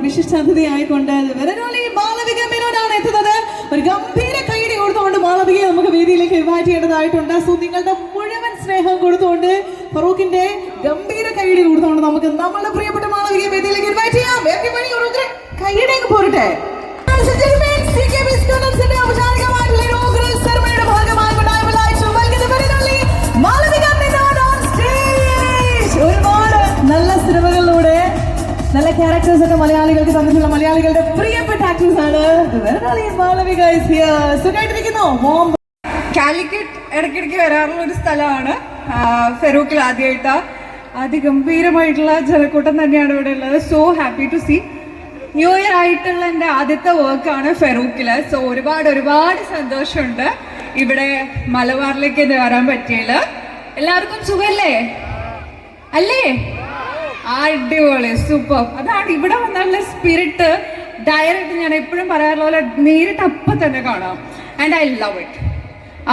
വിശിഷ്ടാതിഥിയായിക്കൊണ്ട് മാളവിക മേനോനാണ് എത്തുന്നത്. ഒരു ഗംഭീര കൈയടി കൊടുത്തുകൊണ്ട് മാളവികയെ നമുക്ക് വേദിയിലേക്ക് ഇൻവൈറ്റ് ചെയ്യേണ്ടതായിട്ടുണ്ട്. സോ നിങ്ങളുടെ മുഴുവൻ സ്നേഹം കൊടുത്തുകൊണ്ട് ഫറൂഖിന്റെ ഗംഭീര കൈയടി കൊടുത്തുകൊണ്ട് നമുക്ക് നമ്മളുടെ പ്രിയപ്പെട്ട മാളവികയെ വേദിയിലേക്ക് ഇൻവൈറ്റ് ചെയ്യാം. കൈയടിയൊക്കെ പോരട്ടെ. ഒരുപാട് നല്ല സിനിമകളിലൂടെ നല്ല ക്യാരക്ടേഴ്സ് ഒക്കെ മലയാളികൾക്ക് തന്നിട്ടുള്ള മലയാളികളുടെ പ്രിയപ്പെട്ട ആക്ടേഴ്സ് ആണ്. കാലിക്കറ്റ് ഇടയ്ക്കിടയ്ക്ക് വരാറുള്ള ഒരു സ്ഥലമാണ്. ഫെറൂഖിൽ ആദ്യമായിട്ട് അതിഗംഭീരമായിട്ടുള്ള ജനക്കൂട്ടം തന്നെയാണ് ഇവിടെ ഉള്ളത്. So happy to see. New year ആയിട്ടുള്ള എൻ്റെ ആദ്യത്തെ വർക്കാണ് ഫെറൂഖില്. സോ ഒരുപാട് സന്തോഷമുണ്ട് ഇവിടെ മലബാറിലേക്ക് വരാൻ പറ്റിയതിൽ. എല്ലാവർക്കും സുഖല്ലേ? അല്ലേ? അടിപൊളി, സൂപ്പർ. അതാണ് ഇവിടെ വന്നുള്ള സ്പിരിറ്റ്. ഡയറക്റ്റ് ഞാൻ എപ്പോഴും പറയാറുള്ള പോലെ നേരിട്ട് അപ്പം തന്നെ കാണാം. And I love it.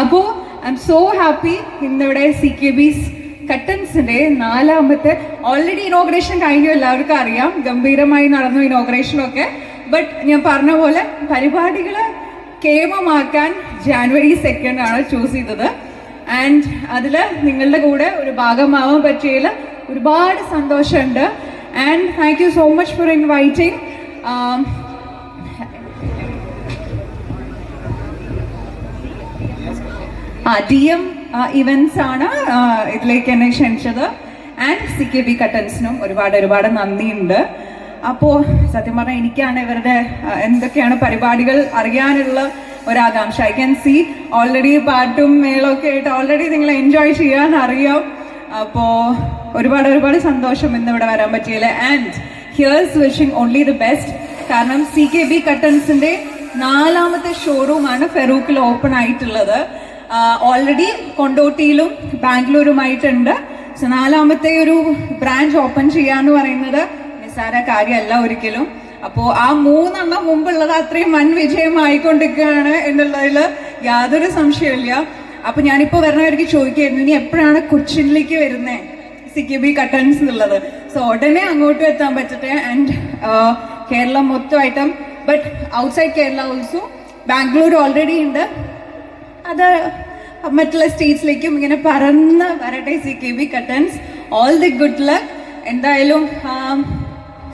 അപ്പോൾ ഐ എം സോ ഹാപ്പി. ഇന്നിവിടെ CKB's കട്ടൻസിന്റെ 4ാമത്തെ ഓൾറെഡി ഇനോഗ്രേഷൻ കഴിഞ്ഞു. എല്ലാവർക്കും അറിയാം, ഗംഭീരമായി നടന്നു ഇനോഗ്രേഷനൊക്കെ. ബട്ട് ഞാൻ പറഞ്ഞ പോലെ പരിപാടികൾ കേമമാക്കാൻ January 2 ആണ് ചൂസ് ചെയ്തത്. ആൻഡ് അതിൽ നിങ്ങളുടെ കൂടെ ഒരു ഭാഗമാവാൻ പറ്റിയതിൽ ഒരുപാട് സന്തോഷമുണ്ട്. And thank you so much for inviting. DM events ആണ് ഇതിലേക്ക് എന്നെ ക്ഷണിച്ചത്. ആൻഡ് CKB കട്ടൻസിനും ഒരുപാട് നന്ദിയുണ്ട്. അപ്പോൾ സത്യം പറഞ്ഞാൽ എനിക്കാണ് ഇവരുടെ എന്തൊക്കെയാണ് പരിപാടികൾ അറിയാനുള്ള ഒരാകാംക്ഷ. ഐ ക്യാൻ സീ ഓൾറെഡി പാട്ടും മേളൊക്കെ ആയിട്ട് ഓൾറെഡി നിങ്ങൾ എൻജോയ് ചെയ്യാൻ അറിയാം. അപ്പോൾ ഒരുപാട് സന്തോഷം ഇന്നിവിടെ വരാൻ പറ്റിയില്ല. And here's wishing only the best. കാരണം CKB കട്ടൻസിന്റെ 4ാമത്തെ ഷോറൂമാണ് ഫെറൂഖിൽ ഓപ്പൺ ആയിട്ടുള്ളത്. ഓൾറെഡി കൊണ്ടോട്ടിയിലും ബാംഗ്ലൂരുമായിട്ടുണ്ട്. സോ 4ാമത്തെ ഒരു ബ്രാഞ്ച് ഓപ്പൺ ചെയ്യാന്ന് പറയുന്നത് നിസ്സാര കാര്യമല്ല ഒരിക്കലും. അപ്പോൾ ആ 3 മുമ്പുള്ളത് അത്രയും വൻ വിജയമായിക്കൊണ്ടിരിക്കുകയാണ് എന്നുള്ളതിൽ യാതൊരു സംശയമില്ല. അപ്പൊ ഞാനിപ്പോ വരുന്നവർക്ക് ചോദിക്കായിരുന്നു, ഇനി എപ്പോഴാണ് കൊച്ചിനിലേക്ക് വരുന്നത് CKB കട്ടൻസ് എന്നുള്ളത്. സോ ഉടനെ അങ്ങോട്ടും എത്താൻ പറ്റട്ടെ. ആൻഡ് കേരളം മൊത്തമായിട്ടും, but outside Kerala also. Bangalore already ഉണ്ട്. അത് മറ്റുള്ള സ്റ്റേറ്റ്സിലേക്കും ഇങ്ങനെ പറന്ന് വരട്ടെ CKB Kattans. All the good luck. എന്തായാലും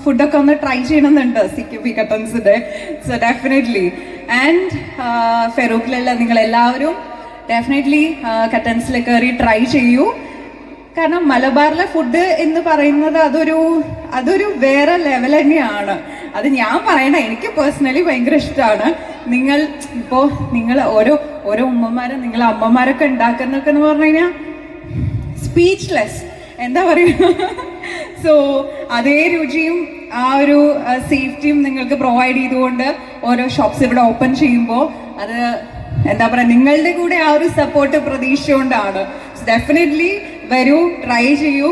ഫുഡൊക്കെ ഒന്ന് ട്രൈ ചെയ്യണമെന്നുണ്ട് CKB കട്ടൻസിന്റെ. So definitely. ആൻഡ് ഫെറൂഖിലുള്ള നിങ്ങളെല്ലാവരും ഡെഫിനറ്റ്ലി കട്ടൻസിൽ കയറി ട്രൈ ചെയ്യൂ. കാരണം മലബാറിലെ ഫുഡ് എന്ന് പറയുന്നത് അതൊരു വേറെ ലെവൽ തന്നെയാണ്. അത് ഞാൻ പറയണ, എനിക്ക് പേഴ്സണലി ഭയങ്കര ഇഷ്ടമാണ്. നിങ്ങൾ ഓരോ ഉമ്മമാരും നിങ്ങളെ അമ്മമാരൊക്കെ ഉണ്ടാക്കുന്നൊക്കെ എന്ന് പറഞ്ഞു കഴിഞ്ഞാൽ സ്പീച്ച്ലെസ്, എന്താ പറയുക. സോ അതേ രുചിയും ആ ഒരു സേഫ്റ്റിയും നിങ്ങൾക്ക് പ്രൊവൈഡ് ചെയ്തുകൊണ്ട് ഓരോ ഷോപ്സ് ഇവിടെ ഓപ്പൺ ചെയ്യുമ്പോൾ അത് എന്താ പറയുക, നിങ്ങളുടെ കൂടെ ആ ഒരു സപ്പോർട്ട് പ്രതീക്ഷിച്ചുകൊണ്ടാണ്. ഡെഫിനറ്റ്ലി വരൂ, ട്രൈ ചെയ്യൂ.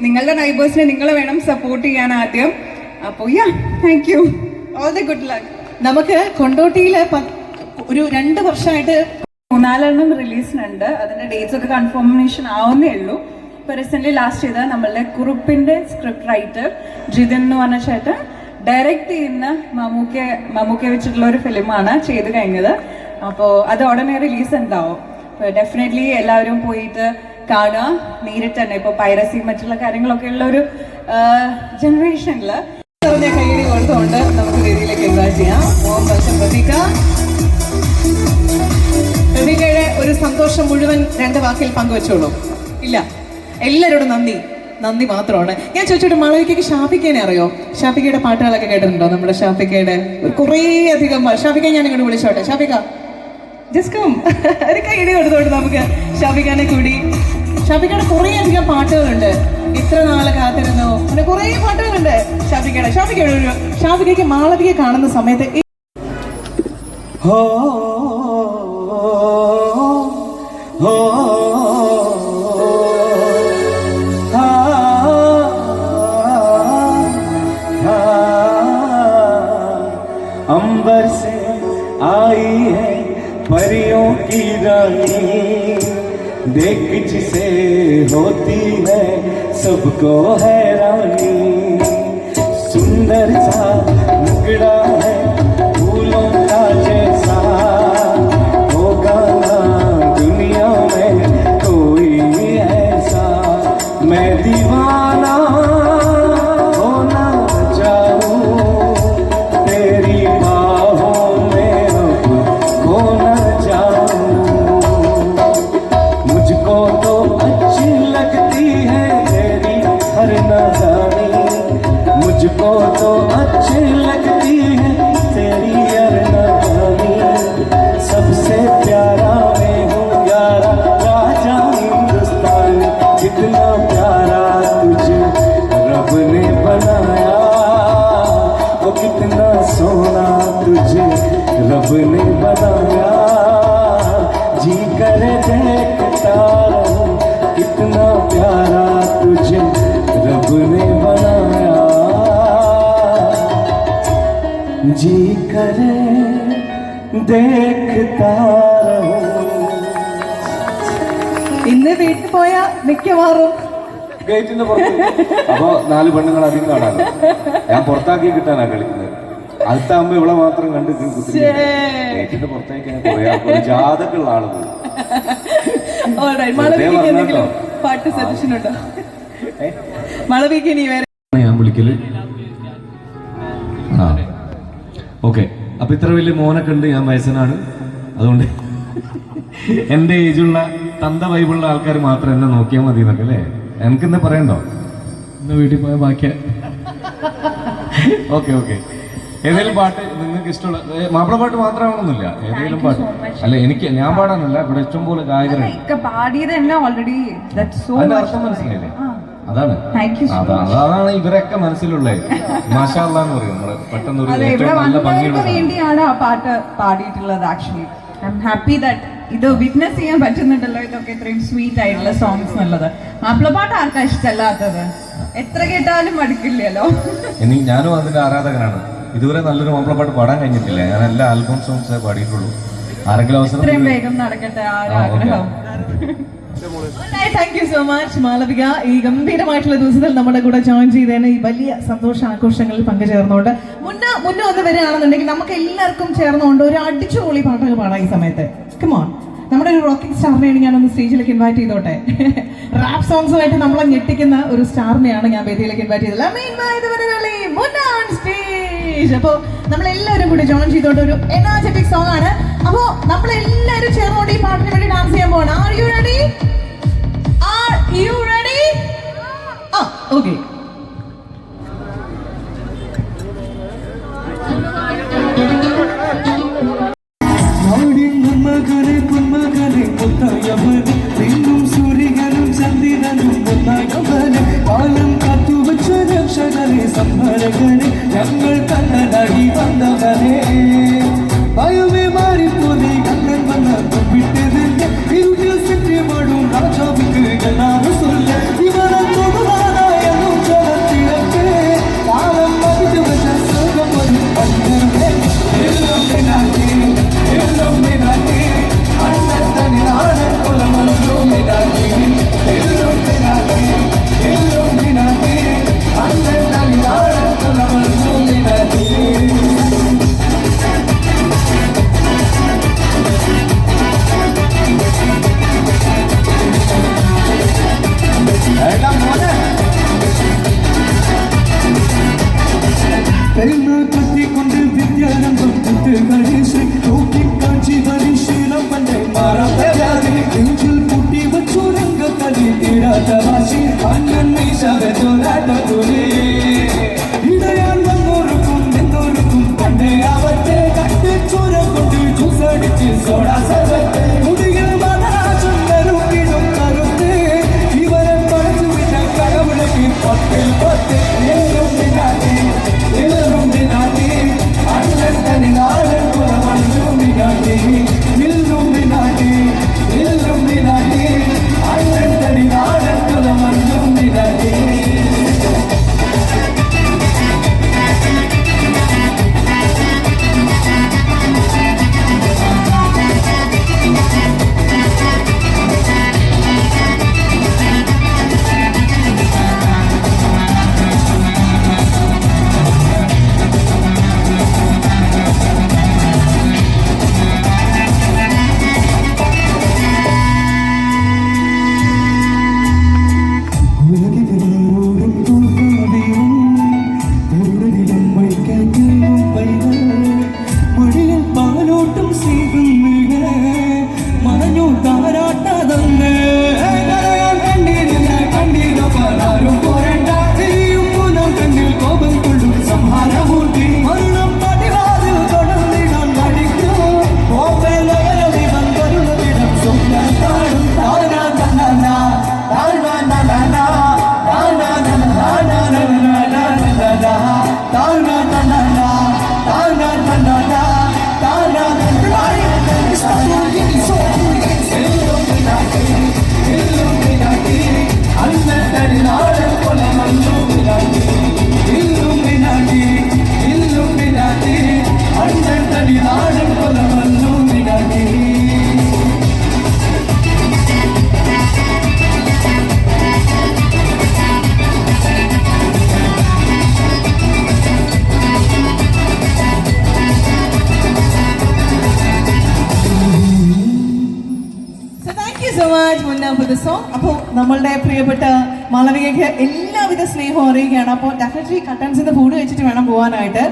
നിങ്ങളുടെ നൈബേഴ്സിനെ നിങ്ങൾ വേണം സപ്പോർട്ട് ചെയ്യാൻ ആദ്യം. അപ്പോൾ thank you. All the good luck. നമുക്ക് കൊണ്ടോട്ടിയിലെ ഒരു 2 വർഷമായിട്ട് 4 റിലീസിനുണ്ട്. അതിന്റെ ഡേറ്റ്സ് ഒക്കെ കൺഫർമേഷൻ ആവുന്നേ ഉള്ളൂ. ഇപ്പൊ റീസെന്റ് ലാസ്റ്റ് ചെയ്ത നമ്മളുടെ കുറുപ്പിന്റെ സ്ക്രിപ്റ്റ് റൈറ്റർ ജിതിൻ എന്ന് പറഞ്ഞ ചേട്ടൻ ഡയറക്റ്റ് ചെയ്യുന്ന മമ്മൂക്കെ വെച്ചിട്ടുള്ള ഒരു ഫിലിമാണ് ചെയ്ത് കഴിഞ്ഞത്. അപ്പോൾ അത് ഉടനെ റിലീസ് ഉണ്ടാവും. ഡെഫിനറ്റ്ലി എല്ലാവരും പോയിട്ട് കാണുക നേരിട്ട് തന്നെ. ഇപ്പോൾ പൈറസി മറ്റുള്ള കാര്യങ്ങളൊക്കെ ഉള്ള ഒരു ജനറേഷനിൽ കൈയടി കൊടുത്തുകൊണ്ട് നമുക്ക് വേദിയിലേക്ക് ഇൻവൈറ്റ് ചെയ്യാം. പ്രതീകയുടെ ഒരു സന്തോഷം മുഴുവൻ 2 വാക്കിൽ പങ്കുവെച്ചോളൂ. ഇല്ല, എല്ലാവരോടും നന്ദി മാത്രമാണ്. ഞാൻ ചോദിച്ചോട്ടെ, മാളവികയ്ക്ക് ഷാഫിക്കേനെ അറിയോ? ഷാഫിക്കയുടെ പാട്ടുകളൊക്കെ കേട്ടിട്ടുണ്ടോ? നമ്മുടെ ഷാഫിക്കയുടെ കുറേ അധികം. ഷാഫിക്ക ഞാൻ ഇങ്ങോട്ട് വിളിച്ചോട്ടെ. ഷാഫിക്ക ജസ്റ്റ് കം. ഒരു കൈയടി കൊടുത്തോട്ട് നമുക്ക് ഷാഫിക്കാനെ കൂടി. ഷാഫിക്കയുടെ കുറേ അധികം പാട്ടുകളുണ്ട്. ഇത്ര നാളെ കാത്തിരുന്നു, അങ്ങനെ കുറേ പാട്ടുകളുണ്ട് ഷാഫിക്കയ്ക്ക് മാളവികയെ കാണുന്ന സമയത്ത് अंबर से आई है परियों की रानी, देख जिसे होती है सबको हैरानी। सुंदर सा बिगड़ा है फूलों का जैसा, होगा ना दुनिया में कोई ऐसा। मैं दीवाना हो ना जाऊं तेरी बाहों में अब खो न जाऊं। मुझको तो अच्छी लगती है तेरी हर नादानी, मुझको तो अच्छी लगती है तेरी हर नादानी। सबसे प्यारा मैं हूँ यारा राजा हिंदुस्तान, कितना प्यारा तुझे रब ने बनाया, वो कितना सोना तुझे रब ने बनाया। जी करे देखता रहूं कितना प्यारा तुझे रब ने बनाया, जी करे देखता रहूं। ഇന്ന് വീട്ടിൽ പോയാ മിക്കവാറും ഗേറ്റിന്റെ പുറത്ത് അപ്പൊ 4 പെണ്ണുങ്ങൾ അധികം കാണാനോ, ഞാൻ പുറത്താക്കി കിട്ടാനാ കളിക്കുന്നത്. അടുത്താകുമ്പോ ഇവിടെ മാത്രം കണ്ട് ഗേറ്റിന്റെ പുറത്തേക്ക് കുറെ ആൾക്കാർ ജാതക്കുള്ള ആളുകൾ. പാട്ട് സജഷൻ ഉണ്ടോ? മളവിക്ക് ഇനി വേറെ ഞാൻ വിളിക്കല്. ആ ഓക്കെ. അപ്പൊ ഇത്ര വലിയ മോനൊക്കെ ഉണ്ട്, ഞാൻ വയസ്സനാണ്, അതുകൊണ്ട് എന്റെ ഏജുള്ള തന്ത വൈബുള്ള ആൾക്കാർ മാത്രം എന്നെ നോക്കിയാൽ മതി എന്നൊക്കെ അല്ലേ? എനിക്കെന്താ പറയണ്ടോ? ഇന്ന് വീട്ടിൽ പോയ ബാക്കിയ. Okay okay. ഏതെങ്കിലും പാട്ട് നിങ്ങൾക്ക് ഇഷ്ടമുള്ള, മാപ്പിള പാട്ട് മാത്രമാണെന്നില്ല, ഏതെങ്കിലും പാട്ട്. അല്ല എനിക്ക് ഞാൻ പാടാനല്ല, ഇവിടെ ഇഷ്ടംപോലെ ഗായകരുണ്ട്. പാടിയത് തന്നെ ഓൾറെഡി. അതിന്റെ അർത്ഥം മനസ്സിലായില്ലേ? അതാണ് Thank you so much. അതാണ് ഇവരൊക്കെ മനസ്സിലുള്ളത്. മാഷാ അല്ലാ എന്ന് പറയും നമ്മള് പെട്ടെന്ന് ഒരു ഇവിടെ ഏറ്റവും നല്ല ഭംഗിയുള്ള വന്നവർക്ക് വേണ്ടിയാണ് ആ പാട്ട് പാടിയിട്ടുള്ളത്. Actually I am happy that ഇത് വിറ്റ്നസ് ചെയ്യാൻ പറ്റുന്നുണ്ടല്ലോ, ഇതൊക്കെ ഇത്രയും സ്വീറ്റ് ആയിട്ടുള്ള സോങ്സ് എന്നുള്ളത്. മാപ്പിളപ്പാട്ട് ആർക്കാ ഇഷ്ടമല്ലാത്തത്? എത്ര കേട്ടാലും മടുക്കില്ലല്ലോ. ഇനി ഞാനും അതിന്റെ ആരാധകനാണ്. ഇതുവരെ നല്ലൊരു മാപ്പിളപ്പാട്ട് പാടാൻ കഴിഞ്ഞിട്ടില്ല. ഞാൻ എല്ലാ ആൽബം സോങ്സേ പാടിയിട്ടുള്ളൂ. ആരെങ്കിലും അവസരം ഇത്രയും വേഗം നടക്കട്ടെ ആ ഒരു ആഗ്രഹം. Thank you so much Malavika. ഈ ഗംഭീരമായിട്ടുള്ള ദിവസത്തിൽ നമ്മുടെ കൂടെ ജോയിൻ ചെയ്തതിന്, ഈ വലിയ സന്തോഷ ആഘോഷങ്ങളിൽ പങ്കുചേർന്നുകൊണ്ട് മുന്നേ ഒന്ന് വരികയാണെന്നുണ്ടെങ്കിൽ നമുക്ക് എല്ലാവർക്കും ചേർന്നുകൊണ്ട് ഒരു അടിച്ചുപൊളി പാട്ടുകൾ പാടാം ഈ സമയത്ത്. കമോൺ, നമ്മുടെ ഒരു റോക്കിംഗ് സ്റ്റാറിനെയാണ് ഞാനൊന്ന് സ്റ്റേജിലേക്ക് ഇൻവൈറ്റ് ചെയ്തോട്ടെ. റാപ്പ് സോങ്സുമായിട്ട് നമ്മളെ ഞെട്ടിക്കുന്ന ഒരു സ്റ്റാറിനെയാണ് ഞാൻ വേദിയിലേക്ക് ഇൻവൈറ്റ് ചെയ്തത്. അപ്പോ നമ്മളെല്ലാവരും കൂടി ജോയിൻ ചെയ്തോണ്ട് ഒരു എനർജറ്റിക് സോങ് ആണ്. അപ്പോ നമ്മളെല്ലാവരും ചേർന്നുകൊണ്ട് ഈ പാട്ടിന് വേണ്ടി ഡാൻസ് ചെയ്യാൻ പോവാണ്. Are you ready? Are you ready? ആ ഓക്കെ. മകനെ പൊന്മകനെ മുത്തയവനെ നിന്നും സൂര്യനും ചന്ദ്രനും ഒന്നായവനെ കാലം കാത്തുവച്ച രക്ഷകനെ സംഹാരകനെ ഞങ്ങൾ കണ്ണനായി വന്നവനെ ഭയമേ മാറിപ്പോയി കണ്ണൻ വന്ന വിട്ടതിന്റെ ഇരുട്ടിൽ സത്യമാടും രാജാവിക്ക് എല്ലാവരും சொல்ல ഇവരെ തൊടുവാനായും ജലത്തിലൊക്കെ കാലം മതിച്ചു വെച്ച സുഖമൊരു പണ്ടേ എല്ലാം നാട്ടി എല്ലാം നാട്ടി അണ്ണത്തനിലാണ് കുലമൊന്നും നാട്ടി എല്ലാം നാട്ടി എല്ലാം നാട്ടി അണ്ണത്തനിലാണ് കുലമൊന്നും നാട്ടി കത്തിക്കൊണ്ട് വിദ്യാരംഭം ഗണേശൻ നോക്കി കാഞ്ചി പരിശീലം പണ്ടേ മാറാതെ നെഞ്ചിൽ കൂട്ടി വച്ചു രംഗത്തലി തീരാത്ത വാശി അണ്ണൻ മീശാവേ ഇടയാൻ വന്നോർക്കും എന്നോർക്കും പണ്ടേ ആവത്തെ കട്ടിച്ചോര കൊണ്ട് ചൂസടിച്ച് സോടാ സർവത്തെ മുടികൾ മനാചുണ്ടരും കരുത്ത് ഇവരെ പടച്ചു വിട്ട കടവുടക്കി പത്തിൽ പത്ത് എല്ലാം നാട്ടി love with the song. അപ്പോൾ നമ്മളുടെ പ്രിയപ്പെട്ട മാളവികയ്ക്ക് എല്ലാവിധ സ്നേഹവും അറിയുകയാണ്. അപ്പോൾ ഡെഫിനറ്റ്ലി കട്ടൻസിന്റെ ഫുഡ് വെച്ചിട്ട് വേണം പോകാനായിട്ട്.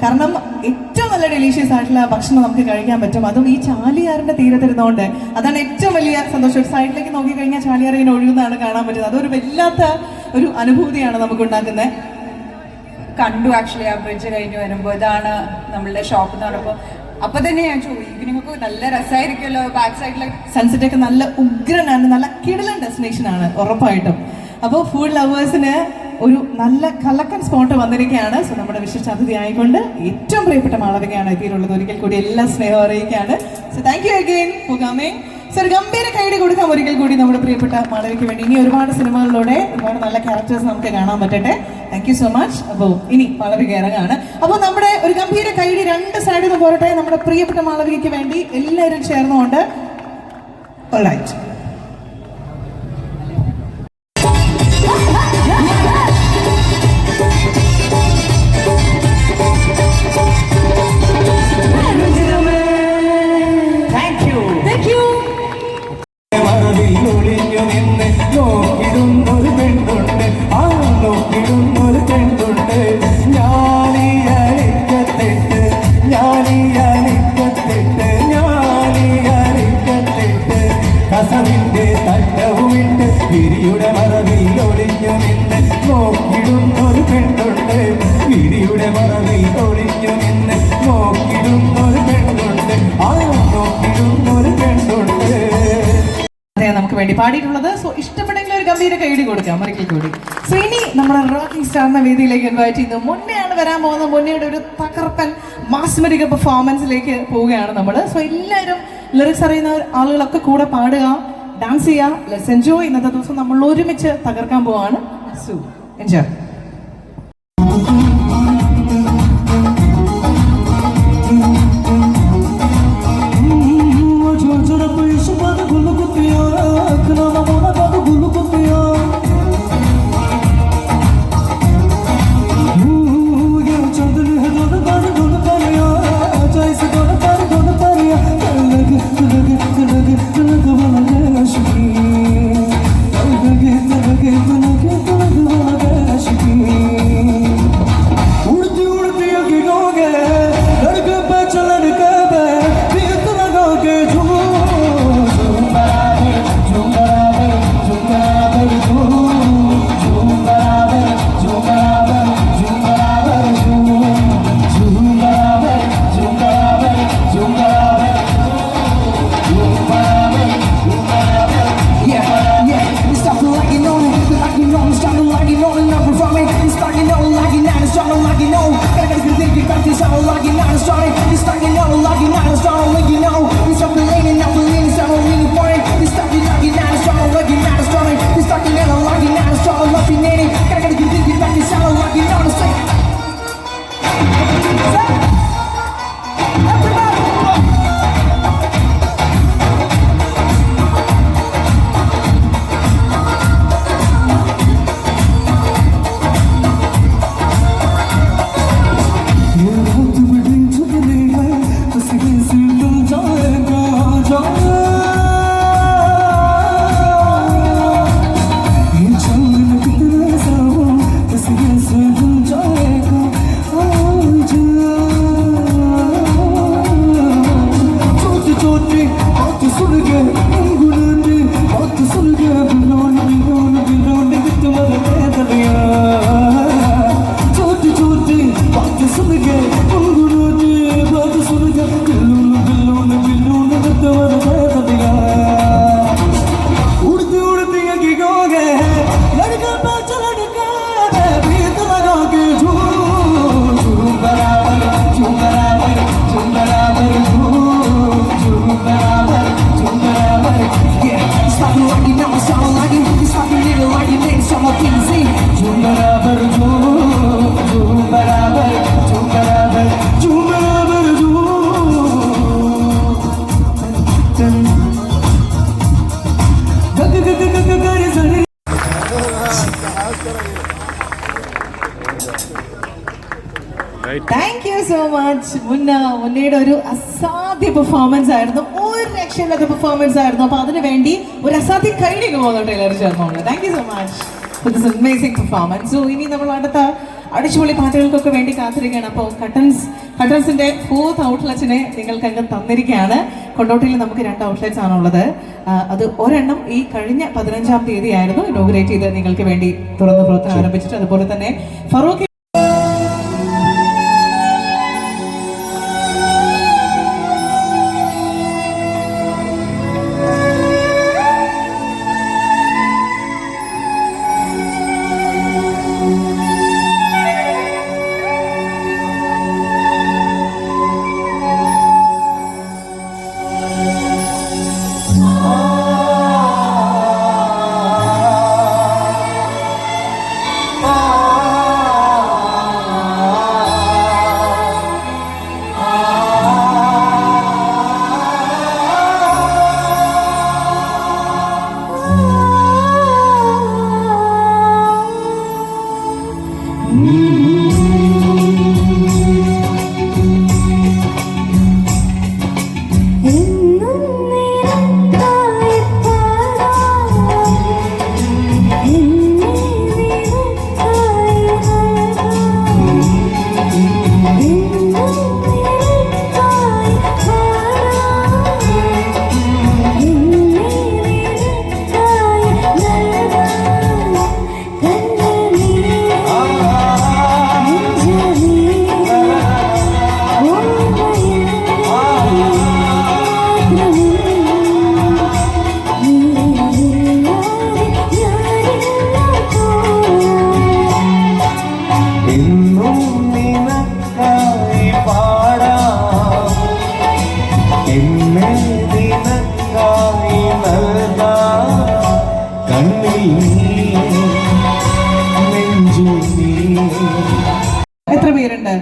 കാരണം ഏറ്റവും നല്ല ഡെലീഷ്യസ് ആയിട്ടുള്ള ഭക്ഷണം നമുക്ക് കഴിക്കാൻ പറ്റും. അതും ഈ ചാലിയാറിന്റെ തീരത്തിരുന്നോണ്ട് അതാണ് ഏറ്റവും വലിയ സന്തോഷം. ഒരു സൈഡിലേക്ക് നോക്കിക്കഴിഞ്ഞാൽ ചാലിയാർ ഇങ്ങനെ ഒഴുകുന്നതാണ് കാണാൻ പറ്റുന്നത്. അതൊരു വല്ലാത്ത ഒരു അനുഭൂതിയാണ് നമുക്ക് ഉണ്ടാക്കുന്നത്. കണ്ടു ആക്ച്വലി ആ ബ്രിഡ്ജ് കഴിഞ്ഞ് വരുമ്പോൾ ഇതാണ് നമ്മളുടെ ഷോപ്പ് എന്ന് പറഞ്ഞപ്പോൾ അപ്പൊ തന്നെ ഞാൻ ചോദിക്കും ഈവനിങ്ങൊക്കെ നല്ല രസമായിരിക്കുമല്ലോ ബാക്ക് സൈഡിലൊക്കെ. സൺസെറ്റ് ഒക്കെ നല്ല ഉഗ്രനാണ്, നല്ല കിടിലൻ ഡെസ്റ്റിനേഷൻ ആണ് ഉറപ്പായിട്ടും. അപ്പോൾ ഫുഡ് ലവേഴ്സിന് ഒരു നല്ല കലക്കൻ സ്പോട്ട് വന്നിരിക്കുകയാണ്. സോ നമ്മുടെ വിശിഷ്ട അതിഥി ആയിക്കൊണ്ട് ഏറ്റവും പ്രിയപ്പെട്ട മാളവികയാണ് എത്തിയിട്ടുള്ളത്. ഒരിക്കൽ കൂടി എല്ലാ സ്നേഹം അറിയിക്കുകയാണ്. So thank you again for coming. Sir ഗംഭീര കൈയ്യടി കൊടുക്കാം ഒരിക്കൽ കൂടി നമ്മുടെ പ്രിയപ്പെട്ട മാളവികയ്ക്ക് വേണ്ടി. ഇനി ഒരുപാട് സിനിമകളിലൂടെ ഒരുപാട് നല്ല ക്യാരക്ടേഴ്സ് നമുക്ക് കാണാൻ പറ്റട്ടെ. Thank you so much. അപ്പോൾ ഇനി മാളവിക ഇറങ്ങാണ്. അപ്പോൾ നമ്മുടെ ഒരു ഗംഭീര കൈയ്യടി രണ്ട് സൈഡിൽ നിന്ന് പോരട്ടെ. നമ്മുടെ പ്രിയപ്പെട്ട മാളവികയ്ക്ക് വേണ്ടി എല്ലാവരും ചേർന്നുകൊണ്ട്. ഓൾറൈറ്റ്. നമുക്ക് വേണ്ടി പാടിയിട്ടുള്ളത്. സോ ഇഷ്ടപ്പെട്ടെങ്കിൽ ഒരു ഗംഭീര കൈയ്യടി കൊടുക്കാം ഒരിക്കൽ കൂടി. സോ ഇനി നമ്മുടെ റോക്കിംഗ് സ്റ്റാർ എന്ന വേദിയിലേക്ക് ഇൻവൈറ്റ് ചെയ്യുന്നു. മുന്നെയാണ് വരാൻ പോകുന്നത്. മുന്നയുടെ ഒരു തകർപ്പൻ മാസ്മരിക പെർഫോമൻസിലേക്ക് പോവുകയാണ് നമ്മൾ. സോ എല്ലാവരും ലിറിക്സ് അറിയുന്ന ആളുകളൊക്കെ കൂടെ പാടുക, ഡാൻസ് ചെയ്യുക. Let's enjoy. ഇന്നത്തെ ദിവസം നമ്മൾ ഒരുമിച്ച് തകർക്കാൻ പോവാണ്. So enjoy. Thank you so much മുന്നയുടെ ഒരു അസാധ്യ പെർഫോമൻസ് ആയിരുന്നു, ഒരു രക്ഷയില്ലാത്ത പെർഫോമൻസ് ആയിരുന്നു. അപ്പൊ അതിനു വേണ്ടി ഒരു അസാധ്യ കൈഡിക്ക് പോകുന്നുണ്ട് എല്ലാവരും ചേർന്നുകൊണ്ട്. Thank you so much for this amazing performance. So ഇനി നമ്മൾ അടുത്ത അടിച്ചുപൊളി പാട്ടുകൾക്കൊക്കെ വേണ്ടി കാത്തിരിക്കുകയാണ്. അപ്പോൾ കട്ടൻസിന്റെ 4th ഔട്ട്ലെറ്റിനെ നിങ്ങൾക്ക് അങ്ങ് തന്നിരിക്കുകയാണ്. കൊണ്ടോട്ടിയിൽ നമുക്ക് 2 ഔട്ട്ലെറ്റ്സ് ആണുള്ളത്. അത് ഒരെണ്ണം ഈ കഴിഞ്ഞ 15-ാം തീയതി ആയിരുന്നു ഇനോഗ്രേറ്റ് ചെയ്ത് നിങ്ങൾക്ക് വേണ്ടി തുറന്ന് പ്രവർത്തനം ആരംഭിച്ചിട്ട്. അതുപോലെ തന്നെ ഫറൂഖ് എത്ര പേരുണ്ട്?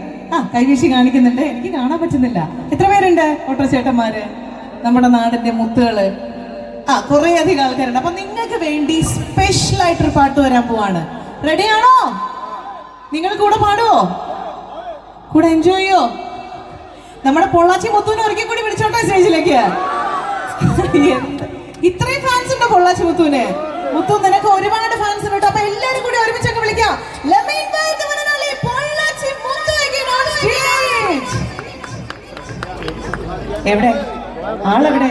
കൈവീശി കാണിക്കുന്നുണ്ട്, എനിക്ക് കാണാൻ പറ്റുന്നില്ല. എത്ര പേരുണ്ട് ഓട്ടോ ചേട്ടന്മാര്, നമ്മുടെ നാടിന്റെ മുത്തുകള്? കുറെ അധികം ആൾക്കാരുണ്ട്. അപ്പൊ നിങ്ങൾക്ക് വേണ്ടി സ്പെഷ്യൽ ആയിട്ടൊരു പാട്ട് വരാൻ പോവാണ്. റെഡിയാണോ? നിങ്ങൾ കൂടെ പാടുവോ? കൂടെ എൻജോയ് ചെയ്യോ? നമ്മുടെ പൊള്ളാച്ചി മുത്തുവിനെ ഒരിക്കൽ കൂടി വിളിച്ചോട്ടെ സ്റ്റേജിലേക്ക്. ഇത്രയും ഫാൻസ് ഉണ്ടോ പൊള്ളാച്ചി മുത്തുവിന്? മുത്തു, നിനക്ക് ഒരുപാട് ഫാൻസ് ഉണ്ട്. അപ്പൊ എല്ലാരും കൂടി ഒരുമിച്ചൊക്കെ വിളിക്കാം. എവിടെ ആളെവിടെ?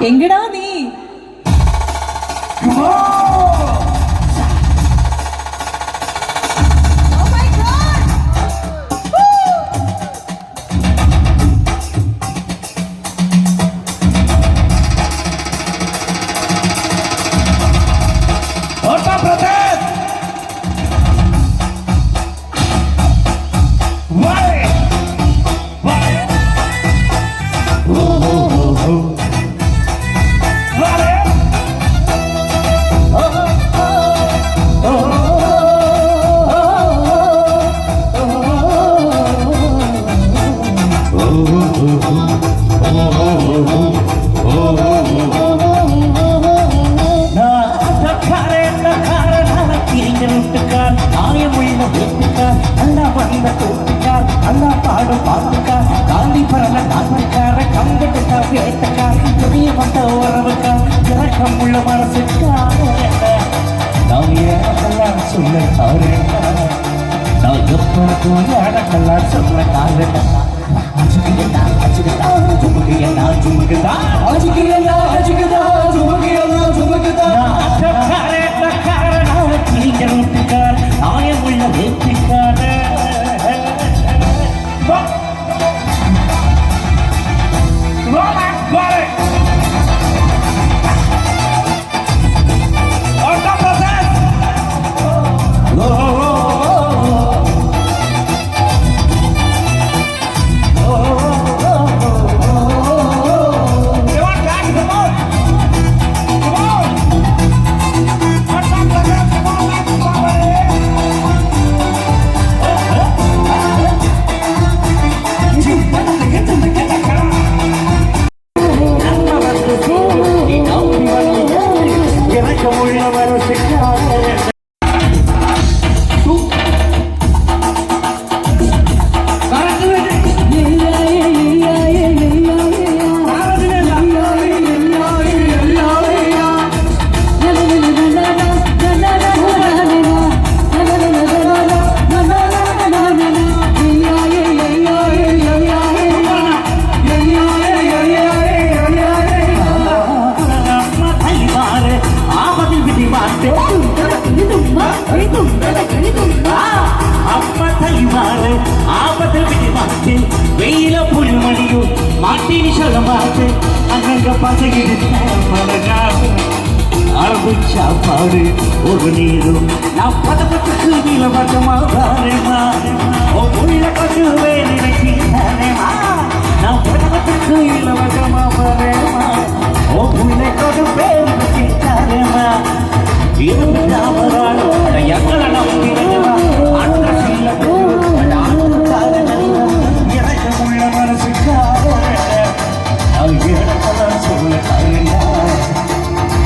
എങ്കിടാ നീ? அப்படின்னு சொல்ல மாட்டேன் அங்கங்க பசங்கிட்டு மழகாடு அரபு சாப்பாடு ஒரு நீரும் நான் பதப்பத்துக்கு நீல பக்கமா வாரேமா உள்ள கொண்டுவே நினைக்கிறேமா நான் பதப்பத்துக்கு நீல பக்கமா வாரேமா உள்ள கொண்டுவே நினைக்கிறேமா இது நாமராளோ எங்களை நம்பினவா அந்த சில்ல எனக்கு உள்ள மனசுக்காக எனக்கெல்லாம் சொல்ல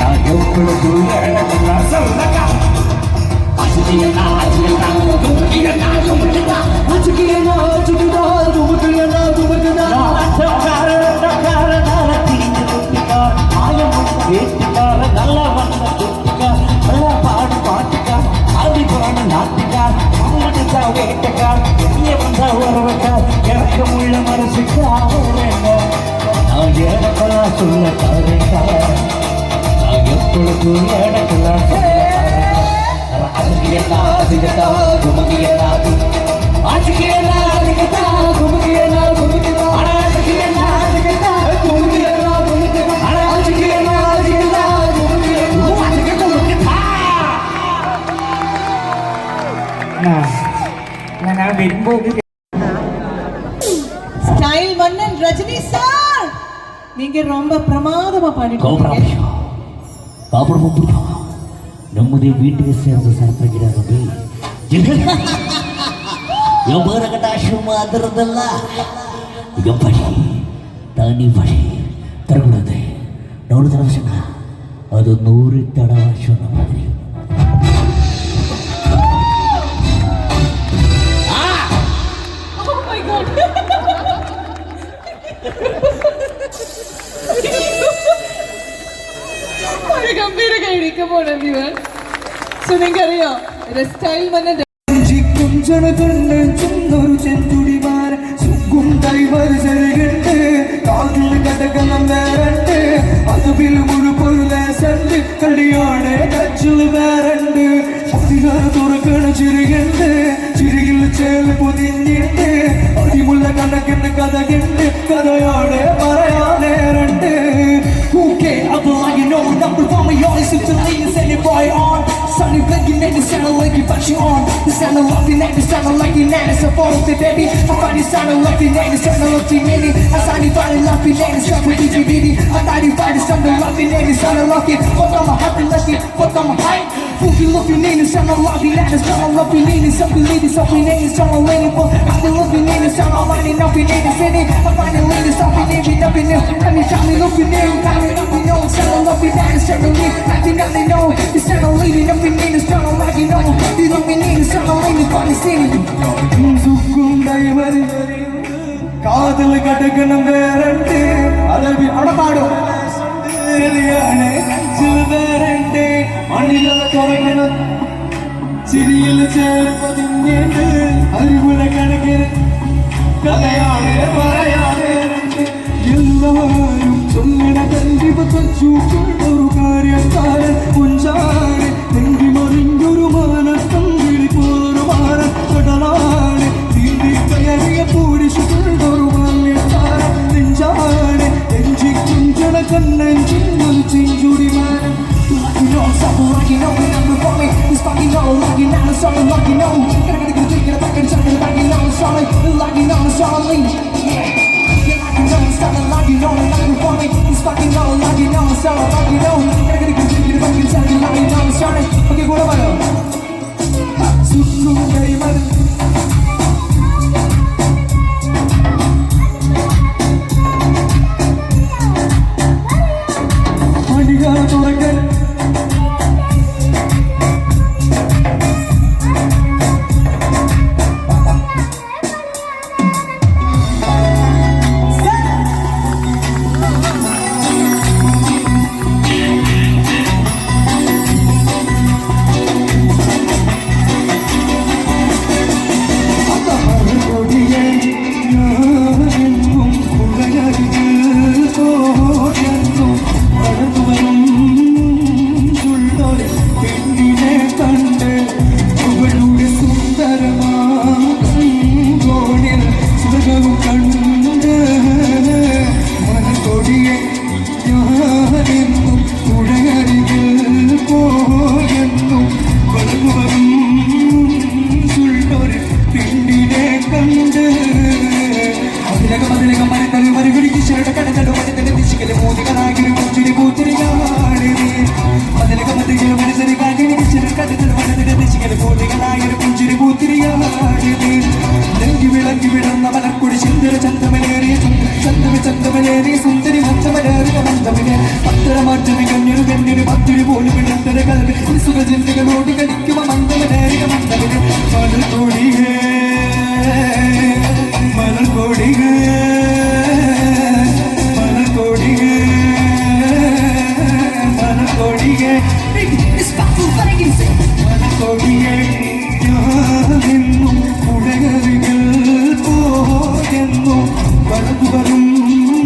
நான் எப்பொழுது எனக்கெல்லாம் சொல்ல நல்ல வந்த குட்டிக்கார் நல்ல பாடு பாட்டுக்கார் அதி பாடு நாட்டுக்கார் அவனுக்கா வேட்டக்கார் இங்கே வந்த உறவுக்கார் எனக்கு உள்ள மனசுக்காக நான் எனக்கெல்லாம் சொல்ல தரேன் நான் எப்பொழுது எனக்கெல்லாம் நான் வரும்போது ஸ்டைல் மன்னன் ரஜினி சார், நீங்க ரொம்ப பிரமாதமா பாடிட்டீங்க. நம்முடைய வீட்டுக்கு சேர்ந்து சாப்பிடுகிறார்கள் சும்மா அதிரதல்ல எப்படி தனி வழி தரக்கூடாது நூறு தடவை சொன்னா அது 100 தடவை சொன்ன மாதிரி ഒരു ഗംഭീര കൈഡിക്ക് പോണ വിവൻ. സോ നിങ്ങറിയോ സ്റ്റൈൽ മന്നൻ ചെന്നൊരു ചെന്തുടിമാര സുഖം കൈവർ ചെറുകണ്ട് കാതിൽ കടകളം വേറണ്ട് അതുവിൽ മുഴുപൊരുളണ്ട് കളിയാണ് കച്ചിൽ വേറണ്ട് അതികാര തുറക്കണ ചിരികണ്ട് ചിരിയിൽ ചേല് പൊതിഞ്ഞിട്ട് അടിമുള്ള കണക്കിന് കഥകിണ്ട് കഥയാണ് പറയാനേറണ്ട് Okay, I'm like you know number one, we always seem to lean and send it right on. Sunny blinking and it sounded like you but you on. The sound of loving and it sounded like you and it's a phone, baby. I find it sounded like you and it sounded like you mini. I find it funny, laughing and it's stuck with DJBD. I thought you find it sounded loving and it sounded like it. Fuck on my happy lucky, fuck on my height. Fooky looking in it sounded loving and it sounded loving in it. Something leading, something in it, sounded leaning for. I feel looking in it, sounded lining, nothing in it, city. I find it leading, something in it, nothing in it. Let me tell me looking in it. Nothing know, sound like we dance, certainly. Nothing that they know, it's sound leading, nothing in it, sound like you know. You don't mean it, sound like it's funny city. സുഖം കൈവരി കാതിൽ കടകണം വേറണ്ട് അളവി അവിടെ പാടും വേറണ്ട് മണ്ണിലെ തുറക്കണം ചിരിയിൽ ചേർപ്പതിഞ്ഞിട്ട് അറിവുള്ള കണക്കിന് കഥയാണ് പറയാതെ എല്ലാവരും ചൊല്ലണ കണ്ടിപ്പ് തച്ചൂക്കൊണ്ടൊരു കാര്യക്കാരൻ കുഞ്ചാണ് നെങ്കി മറിഞ്ഞൊരു മാനത്തം വിളിപ്പോലൊരു മാനം കടലാണ് നീന്തി കയറിയ പൂടിച്ചുകൊണ്ടൊരു മാന്യക്കാരൻ നെഞ്ചാണ് നെഞ്ചി കുഞ്ചണ കണ്ണൻ ചിന്നൊരു ചെഞ്ചുടി മാനം Like you know, something like you know, when I'm before me, it's like you know, like you know, something like you know. Gotta get a good drink, get a back and something like you know, sorry, like you know, sorry, yeah. You know, it's something like you know, like you for me, it's like you know, like you know, something like you know. Gotta get a good drink, get a back and something like you know, sorry. Okay, go to Sukkum Kaivar. Adiga Torakan. മലർക്കൊടിയേ മലർക്കൊടിയേ മലർക്കൊടിയേ മലർക്കൊടിയേ മലർക്കൊടിയേ ഞാനെന്നും ഉടയറികൾ പോയെന്നും വളർന്നു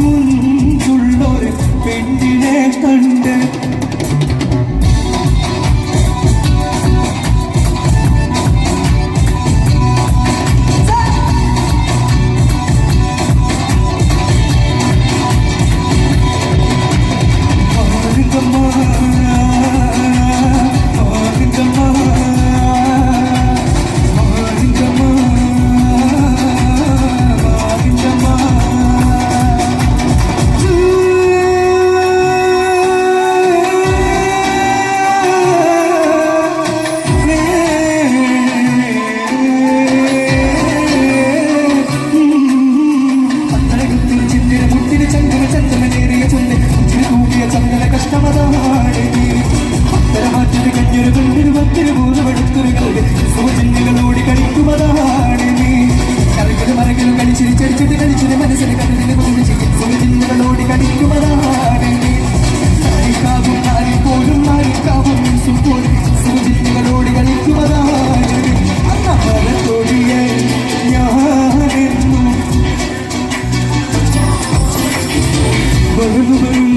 മുൻപുള്ളൊരു പെണ്ണിനെ കണ്ട് സൂചനകളോടി കളിക്കുമതാണ് നീ കറികളും മരങ്ങളും കളിച്ചിരിച്ചടിച്ചിട്ട് കളിച്ചിട്ട് മനസ്സിന് കണ്ണിന് സൂചനകളോടി കളിക്കുമതാണ് നീ നാരിക്കാവും നാരിപ്പോലും നാരിക്കാവും പോലും സൂചനകളോടി കളിക്കുമതാണ് അന്ന മലർക്കൊടിയെ ഞാനെന്നും വരും വരും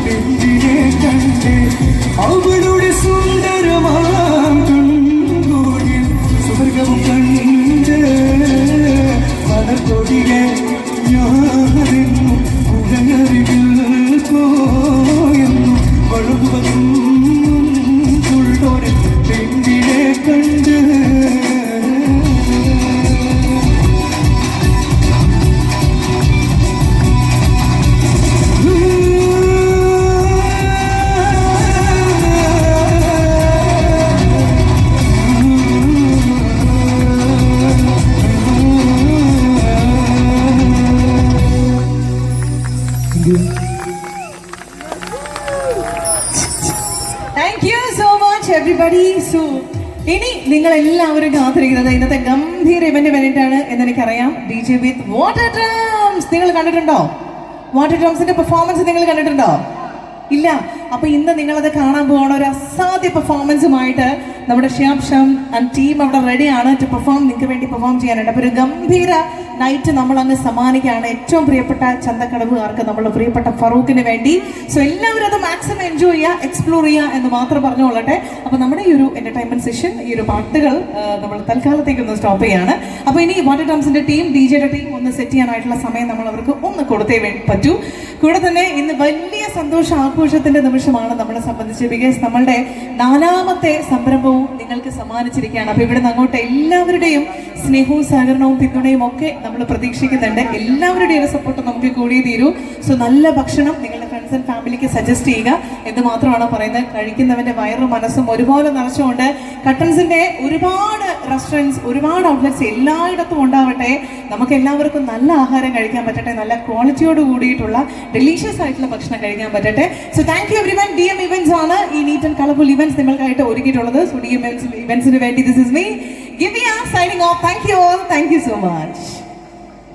പെണ്ണിനെ കണ്ട് അവളുടെ സുന്ദരമാം കൺകൂടിൽ സ്വർഗവും കണ്ട് മലർക്കൊടിയെ ഞാനെന്നും ഉടയറികൾ പോയെന്നും വഴുകുവതും ഉള്ളൊരു പെണ്ണിനെ കണ്ട് thank you so much everybody. So ഇനി നിങ്ങൾ എല്ലാവരും കാത്തിരിക്കുന്നത് ഇന്നത്തെ ഗംഭീര ഇവന്റ് വേണ്ടിയിട്ടാണ് എന്ന് എനിക്കറിയാം. DJ വിത്ത് വാട്ടർ ഡ്രംസ് നിങ്ങൾ കണ്ടിട്ടുണ്ടോ? വാട്ടർ ഡ്രംസിന്റെ പെർഫോമൻസ് നിങ്ങൾ കണ്ടിട്ടുണ്ടോ? ഇല്ല. അപ്പൊ ഇന്ന് നിങ്ങളത് കാണാൻ പോകണ ഒരു അസാധ്യ പെർഫോമൻസുമായിട്ട് നമ്മുടെ ഷ്യാം ആൻഡ് ടീം അവിടെ റെഡിയാണ് ടു പെർഫോം. നിങ്ങൾക്ക് വേണ്ടി പെർഫോം ചെയ്യാനുണ്ട്. അപ്പൊ ഒരു ഗംഭീര നൈറ്റ് നമ്മൾ അങ്ങ് സമ്മാനിക്കുകയാണ് ഏറ്റവും പ്രിയപ്പെട്ട ചന്തക്കടവുകാർക്ക്, നമ്മുടെ പ്രിയപ്പെട്ട ഫറൂഖിന് വേണ്ടി. സോ എല്ലാവരും അത് മാക്സിമം എൻജോയ് ചെയ്യുക, എക്സ്പ്ലോർ ചെയ്യുക എന്ന് മാത്രം പറഞ്ഞുകൊള്ളട്ടെ. അപ്പൊ നമ്മുടെ ഈ ഒരു എന്റർടൈൻമെന്റ് സെഷൻ, ഈ ഒരു പാട്ടുകൾ നമ്മൾ തൽക്കാലത്തേക്ക് ഒന്ന് സ്റ്റോപ്പ് ചെയ്യാണ്. അപ്പൊ ഇനി വാട്ടർ ഡ്രംസിന്റെ ടീം, ഡിജെയുടെ ടീം ഒന്ന് സെറ്റ് ചെയ്യാനായിട്ടുള്ള സമയം നമ്മൾ അവർക്ക് ഒന്ന് കൊടുത്തേ പറ്റൂ. കൂടെ തന്നെ ഇന്ന് വലിയ സന്തോഷ ആഘോഷത്തിന്റെ നിമിഷമാണ് നമ്മളെ സംബന്ധിച്ച്. ബിക്കോസ് നമ്മളുടെ 4ാമത്തെ സംരംഭവും നിങ്ങൾക്ക് സമ്മാനിച്ചിരിക്കുകയാണ്. അപ്പൊ ഇവിടുന്ന് അങ്ങോട്ട് എല്ലാവരുടെയും സ്നേഹവും സഹകരണവും പിന്തുണയും ഒക്കെ നമ്മൾ പ്രതീക്ഷിക്കുന്നുണ്ട്. എല്ലാവരുടെയും ഒരു സപ്പോർട്ട് നമുക്ക് കൂടിയേ തീരൂ. സോ നല്ല ഭക്ഷണം നിങ്ങളുടെ ഫ്രണ്ട്സ് ആൻഡ് ഫാമിലിക്ക് സജസ്റ്റ് ചെയ്യുക എന്ന് മാത്രമാണ് പറയുന്നത്. കഴിക്കുന്നവന്റെ വയറും മനസ്സും ഒരുപോലെ നിറച്ചുകൊണ്ട് കട്ടൻസിന്റെ ഒരുപാട് റെസ്റ്റോറൻറ്റ്സ്, ഒരുപാട് ഔട്ട്ലെറ്റ്സ് എല്ലായിടത്തും ഉണ്ടാവട്ടെ. നമുക്ക് എല്ലാവർക്കും നല്ല ആഹാരം കഴിക്കാൻ പറ്റട്ടെ, നല്ല ക്വാളിറ്റിയോട് കൂടിയിട്ടുള്ള ഡെലീഷ്യസ് ആയിട്ടുള്ള ഭക്ഷണം കഴിക്കാൻ പറ്റട്ടെ. So thank you everyone. DM events ആണ് ഈ നീറ്റ് ആൻഡ് കളർഫുൾ ഇവന്റ്സ് നിങ്ങൾക്കായിട്ട് ഒരുക്കിയിട്ടുള്ളത്. സോ DM ഇവന്റ്സിന് വേണ്ടി this is me Givya signing off. Thank you all. Thank you so much.